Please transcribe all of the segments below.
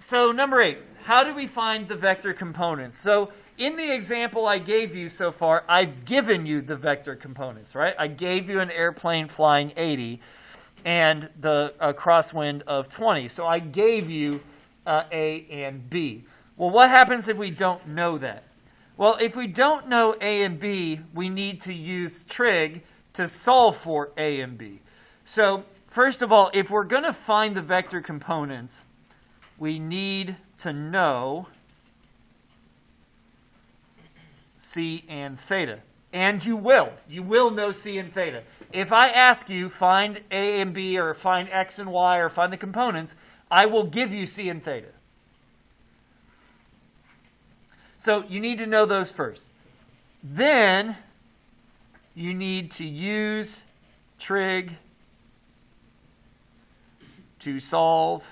So number 8, how do we find the vector components? So in the example I gave you so far, I've given you the vector components, right? I gave you an airplane flying 80 and the crosswind of 20. So I gave you A and B. Well, what happens if we don't know that? Well, if we don't know A and B, we need to use trig to solve for A and B. So first of all, if we're going to find the vector components, we need to know C and theta. And you will. You will know C and theta. If I ask you, find A and B, or find X and Y, or find the components, I will give you C and theta. So you need to know those first. Then you need to use trig to solve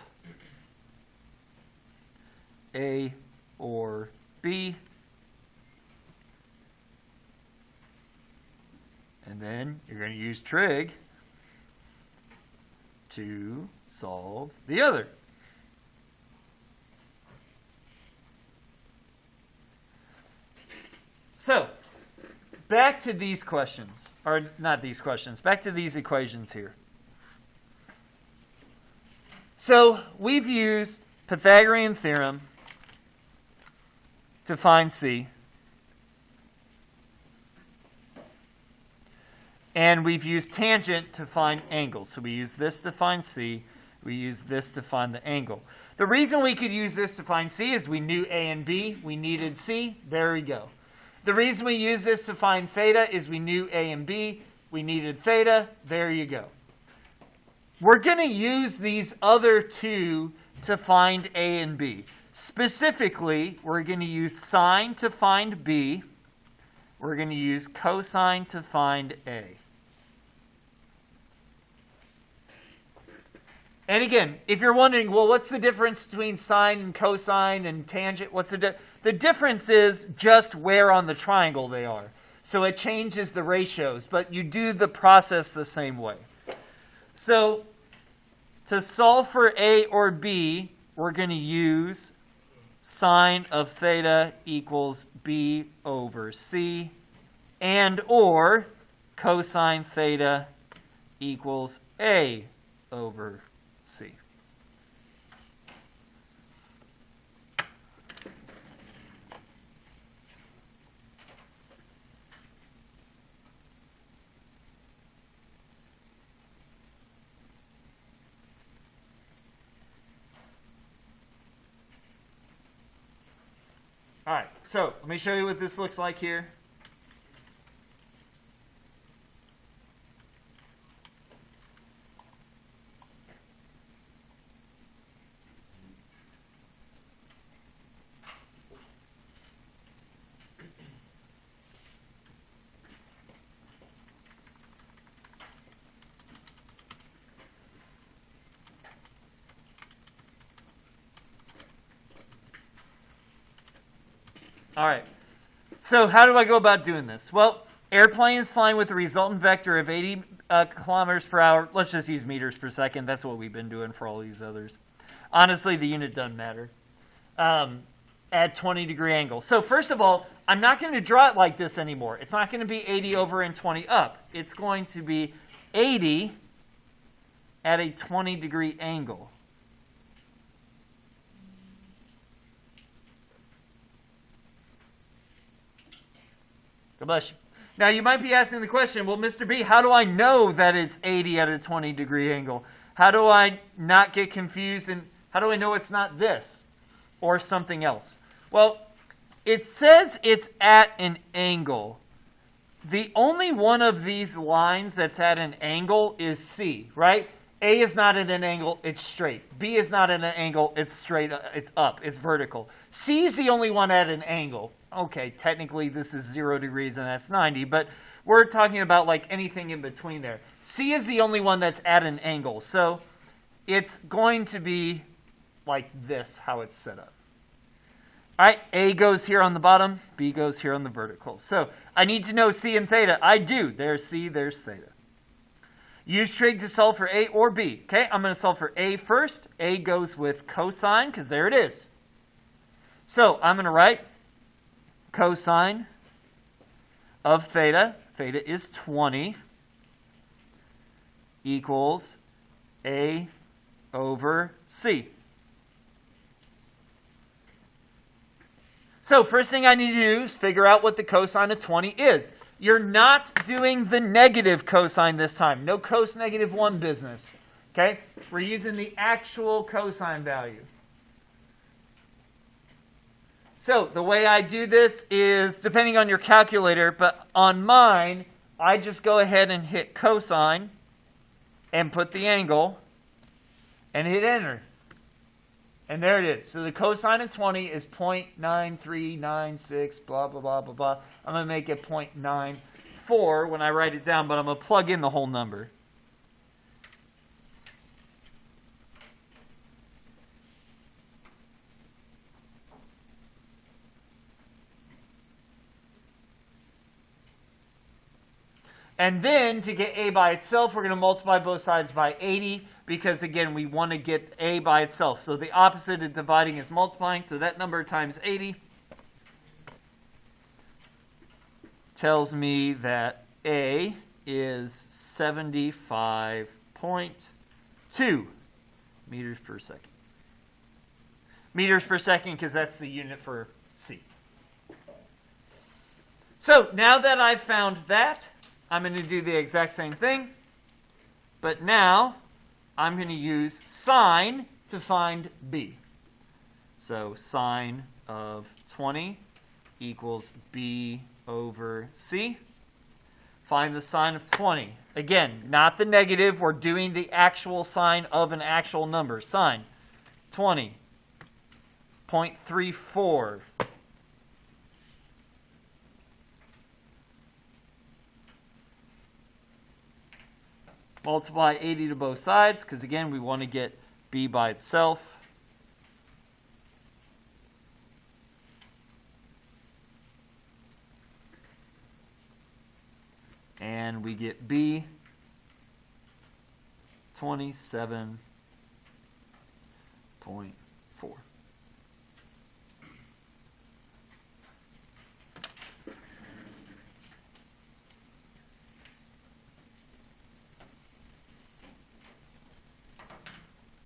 A or B. And then you're going to use trig to solve the other. So, back to these questions, or not these questions, back to these equations here. So, we've used Pythagorean theorem to find C. And we've used tangent to find angle. So we use this to find C. We use this to find the angle. The reason we could use this to find C is we knew A and B. We needed C. There we go. The reason we use this to find theta is we knew A and B. We needed theta. There you go. We're going to use these other two to find A and B. Specifically, we're going to use sine to find B. We're going to use cosine to find A. And again, if you're wondering, well, what's the difference between sine and cosine and tangent? What's the difference is just where on the triangle they are. So it changes the ratios, but you do the process the same way. So to solve for A or B, we're going to use sine of theta equals B over C, and or cosine theta equals A over C. All right, so let me show you what this looks like here. All right, so how do I go about doing this? Well, airplane is flying with a resultant vector of 80 kilometers per hour. Let's just use meters per second. That's what we've been doing for all these others. Honestly, the unit doesn't matter. At 20-degree angle. So first of all, I'm not going to draw it like this anymore. It's not going to be 80 over and 20 up. It's going to be 80 at a 20-degree angle. God bless you. Now, you might be asking the question, well, Mr. B, how do I know that it's 80 at a 20-degree angle? How do I not get confused, and how do I know it's not this or something else? Well, it says it's at an angle. The only one of these lines that's at an angle is C, right? A is not at an angle, it's straight. B is not at an angle, it's straight, it's up, it's vertical. C is the only one at an angle. Okay, technically this is 0 degrees and that's 90, but we're talking about like anything in between there. C is the only one that's at an angle, so it's going to be like this, how it's set up. All right, A goes here on the bottom, B goes here on the vertical. So I need to know C and theta. I do. There's C, there's theta. Use trig to solve for A or B. Okay, I'm going to solve for A first. A goes with cosine, because there it is. So I'm going to write cosine of theta. Theta is 20 equals A over C. So first thing I need to do is figure out what the cosine of 20 is. You're not doing the negative cosine this time. No cos negative 1 business. Okay? We're using the actual cosine value. So the way I do this is, depending on your calculator, but on mine, I just go ahead and hit cosine and put the angle and hit enter. And there it is. So the cosine of 20 is 0.9396, blah, blah, blah, blah, blah. I'm going to make it 0.94 when I write it down, but I'm going to plug in the whole number. And then, to get A by itself, we're going to multiply both sides by 80, because, again, we want to get A by itself. So the opposite of dividing is multiplying, so that number times 80 tells me that A is 75.2 meters per second. Meters per second, because that's the unit for C. So, now that I've found that, I'm going to do the exact same thing, but now I'm going to use sine to find B. So sine of 20 equals B over C. Find the sine of 20. Again, not the negative. We're doing the actual sign of an actual number. Sine 20.34. Multiply 80 to both sides, because again, we want to get B by itself. And we get B 27.4.